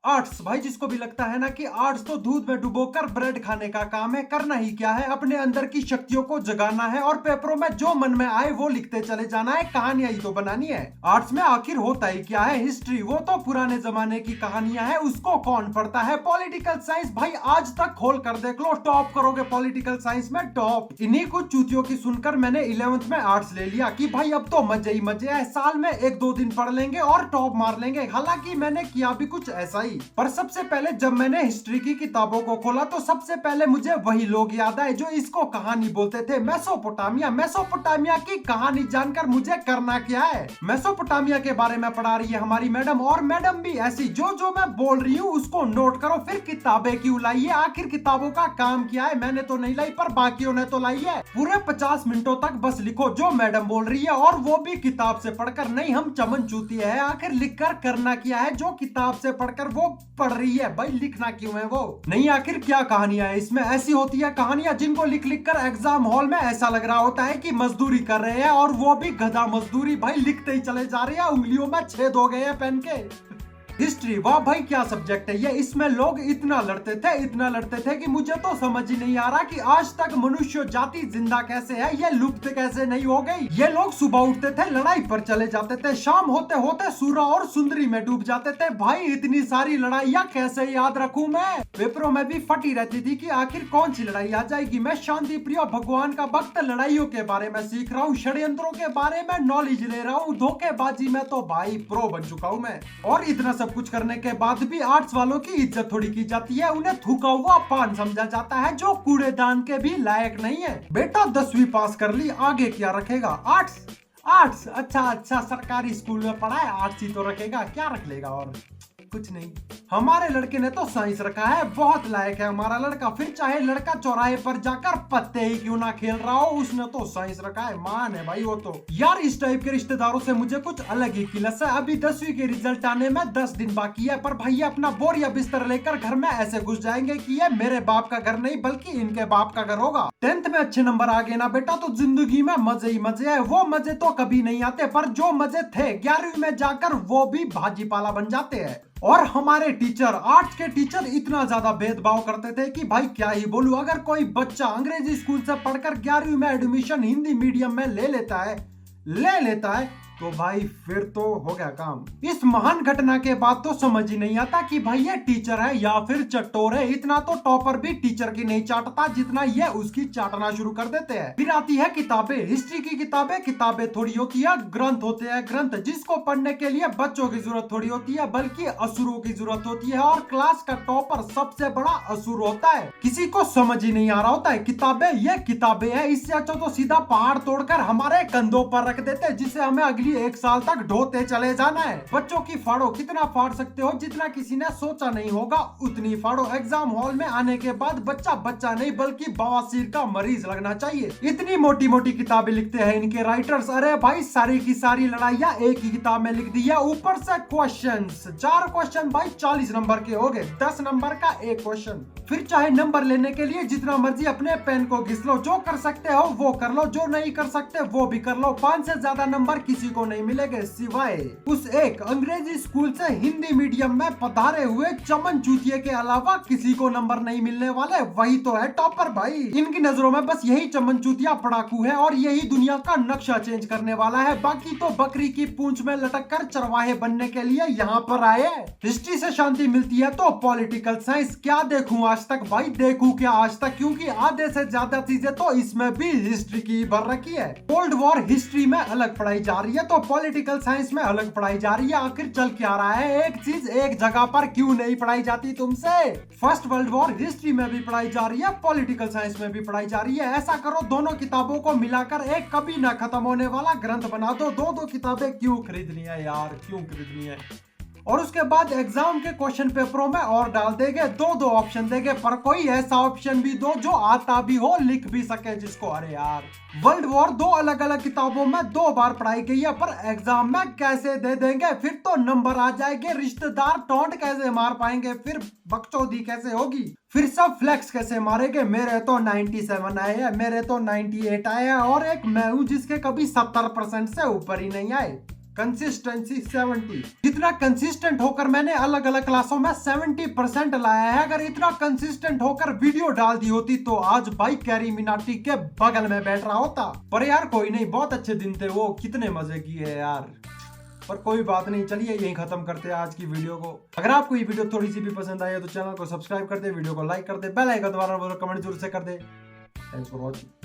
Arts भाई, जिसको भी लगता है ना कि आर्ट्स तो दूध में डुबोकर ब्रेड खाने का काम है, करना ही क्या है, अपने अंदर की शक्तियों को जगाना है और पेपरों में जो मन में आए वो लिखते चले जाना है, कहानियां ही तो बनानी है। आर्ट्स में आखिर होता ही क्या है, हिस्ट्री वो तो पुराने जमाने की कहानियां है, उसको कौन पढ़ता है। पॉलिटिकल साइंस भाई आज तक खोल कर देख लो, टॉप करोगे पॉलिटिकल साइंस में टॉप। इन्हीं कुछ चूतियों की सुनकर मैंने 11th में आर्ट्स ले लिया कि भाई अब तो मजे ही मजे है, साल में 1-2 दिन पढ़ लेंगे और टॉप मार लेंगे। हालांकि मैंने किया भी कुछ ऐसा ही, पर सबसे पहले जब मैंने हिस्ट्री की किताबों को खोला तो सबसे पहले मुझे वही लोग याद आए जो इसको कहानी बोलते थे, मेसोपोटामिया। मेसोपोटामिया की कहानी जानकर मुझे करना क्या है। मेसोपोटामिया के बारे में पढ़ा रही है हमारी मैडम, और मैडम भी ऐसी, जो मैं बोल रही हूँ उसको नोट करो, फिर किताबें क्यों लाई है, आखिर किताबों का काम क्या है। मैंने तो नहीं लाई पर बाकियों ने तो लाई है। पूरे 50 मिनटों तक बस लिखो जो मैडम बोल रही है, और वो भी किताब से पढ़कर। नहीं, हम चमन चूतिए है, आखिर लिखकर करना क्या है, जो किताब से पढ़कर वो पढ़ रही है भाई, लिखना क्यों है वो। नहीं, आखिर क्या कहानियां है इसमें। ऐसी होती है कहानियां जिनको लिख लिख कर एग्जाम हॉल में ऐसा लग रहा होता है कि मजदूरी कर रहे हैं, और वो भी गधा मजदूरी भाई, लिखते ही चले जा रहे हैं, उंगलियों में छेद हो गए हैं पेन के। हिस्ट्री वाह भाई क्या सब्जेक्ट है ये। इसमें लोग इतना लड़ते थे कि मुझे तो समझ ही नहीं आ रहा कि आज तक मनुष्य जाति जिंदा कैसे है, ये लुप्त कैसे नहीं हो गई। ये लोग सुबह उठते थे, लड़ाई पर चले जाते थे, शाम होते होते सूरा और सुंदरी में डूब जाते थे। भाई इतनी सारी लड़ाइयाँ कैसे याद रखूं मैं। पेपरों में भी फटी रहती थी कि आखिर कौन सी लड़ाई आ जाएगी। मैं शांति प्रिय भगवान का भक्त, लड़ाइयों के बारे में सीख रहा हूँ, षड्यंत्रों के बारे में नॉलेज ले रहा हूँ, धोखेबाजी में तो भाई प्रो बन चुका हूँ मैं। और इतना सब कुछ करने के बाद भी आर्ट्स वालों की इज्जत थोड़ी की जाती है, उन्हें थूका हुआ पान समझा जाता है जो कूड़ेदान के भी लायक नहीं है। बेटा 10वीं पास कर ली, आगे क्या रखेगा। आर्ट्स आर्ट्स अच्छा सरकारी स्कूल में पढ़ा है, आर्ट्स ही तो रखेगा, क्या रख लेगा और कुछ नहीं। हमारे लड़के ने तो साइंस रखा है, बहुत लायक है हमारा लड़का, फिर चाहे लड़का चौराहे पर जाकर पत्ते ही क्यों ना खेल रहा हो, उसने तो साइंस रखा है, मान है भाई वो तो। यार इस टाइप के रिश्तेदारों से मुझे कुछ अलग ही किलस है। अभी 10वीं के रिजल्ट आने में 10 दिन बाकी है, पर भैया अपना बोरिया बिस्तर लेकर घर में ऐसे घुस जाएंगे कि ये मेरे बाप का घर नहीं बल्कि इनके बाप का घर होगा। 10th में अच्छे नंबर आ गए ना बेटा तो जिंदगी में मजे ही मजे है। वो मजे तो कभी नहीं आते, पर जो मजे थे 11वीं में जाकर वो भी भाजी पाला बन जाते हैं। और हमारे टीचर, आर्ट्स के टीचर इतना ज्यादा भेदभाव करते थे कि भाई क्या ही बोलूं। अगर कोई बच्चा अंग्रेजी स्कूल से पढ़कर 11वीं में एडमिशन हिंदी मीडियम में ले लेता है तो भाई फिर तो हो गया काम। इस महान घटना के बाद तो समझ ही नहीं आता कि भाई ये टीचर है या फिर चट्टोर है। इतना तो टॉपर भी टीचर की नहीं चाटता जितना ये उसकी चाटना शुरू कर देते हैं। फिर आती है किताबें, हिस्ट्री की किताबें थोड़ी होती है, ग्रंथ होते हैं ग्रंथ, जिसको पढ़ने के लिए बच्चों की जरूरत थोड़ी होती है बल्कि असुरों की जरूरत होती है। और क्लास का टॉपर सबसे बड़ा असुर होता है, किसी को समझ ही नहीं आ रहा होता है किताबें, ये किताबें है। इससे अच्छा तो सीधा पहाड़ तोड़कर हमारे कंधों पर रख देते, जिसे हमें अगली 1 साल तक ढोते चले जाना है। बच्चों की फाड़ो, कितना फाड़ सकते हो, जितना किसी ने सोचा नहीं होगा उतनी फाड़ो। एग्जाम हॉल में आने के बाद बच्चा नहीं बल्कि बवासीर का मरीज लगना चाहिए। इतनी मोटी मोटी किताबें लिखते हैं इनके राइटर्स। अरे भाई सारी की सारी लड़ाइयाँ एक ही किताब में लिख दी है, ऊपर से क्वेश्चंस, 4 क्वेश्चन भाई 40 नंबर के हो गए, 10 नंबर का एक क्वेश्चन। फिर चाहे नंबर लेने के लिए जितना मर्जी अपने पेन को घिस लो, जो कर सकते हो वो कर लो, जो नहीं कर सकते वो भी कर लो। 5 से ज्यादा नंबर किसी को नहीं मिलेंगे सिवाय उस एक अंग्रेजी स्कूल से हिंदी मीडियम में पधारे हुए चमन चूतिए के अलावा किसी को नंबर नहीं मिलने वाले, वही तो है टॉपर भाई। इनकी नजरों में बस यही चमन चूतिया पढ़ाकू है और यही दुनिया का नक्शा चेंज करने वाला है। बाकी तो बकरी की पूंछ में लटक कर चरवाहे बनने के लिए यहाँ पर आए। हिस्ट्री से शांति मिलती है तो पॉलिटिकल साइंस क्या देखूं आज तक भाई, देखूं क्या आज तक, क्योंकि आधे से ज्यादा चीजें तो इसमें भी हिस्ट्री की भर रखी है। कोल्ड वॉर हिस्ट्री में अलग पढ़ाई जा रही है तो पॉलिटिकल साइंस में अलग पढ़ाई जा रही है। आखिर चल क्या रहा है, एक चीज एक जगह पर क्यों नहीं पढ़ाई जाती तुमसे। फर्स्ट वर्ल्ड वॉर हिस्ट्री में भी पढ़ाई जा रही है, पॉलिटिकल साइंस में भी पढ़ाई जा रही है। ऐसा करो दोनों किताबों को मिलाकर एक कभी ना खत्म होने वाला ग्रंथ बना दो। दो किताबें क्यों खरीदनी है यार, क्यों खरीदनी है। और उसके बाद एग्जाम के क्वेश्चन पेपरों में और डाल देंगे, दो ऑप्शन देंगे, पर कोई ऐसा ऑप्शन भी दो जो आता भी हो, लिख भी सके जिसको। अरे यार वर्ल्ड वॉर 2 अलग अलग किताबों में 2 बार पढ़ाई गई है, पर एग्जाम में कैसे दे देंगे, फिर तो नंबर आ जाएंगे, रिश्तेदार टोंट कैसे मार पाएंगे, फिर बकचोदी कैसे होगी, फिर सब फ्लेक्स कैसे मारेंगे। मेरे तो 97 आए हैं, मेरे तो 98 आए हैं, और एक मैं हूं जिसके कभी 70% से ऊपर ही नहीं आए। कंसिस्टेंसी 70। जितना कंसिस्टेंट होकर मैंने अलग अलग क्लासों में 70% लाया है, अगर इतना कंसिस्टेंट होकर वीडियो डाल दी होती तो आज भाई कैरी मिनाटी के बगल में बैठ रहा होता। पर यार कोई नहीं, बहुत अच्छे दिन थे वो, कितने मजे किए यार। पर कोई बात नहीं, चलिए यही खत्म करते हैं आज की वीडियो को। अगर आपको ये वीडियो थोड़ी सी भी पसंद आई है तो चैनल को सब्सक्राइब कर दे, वीडियो को लाइक कर दे, बेल आइकन दबाना, कमेंट जरूर से कर दे। Thanks for watching.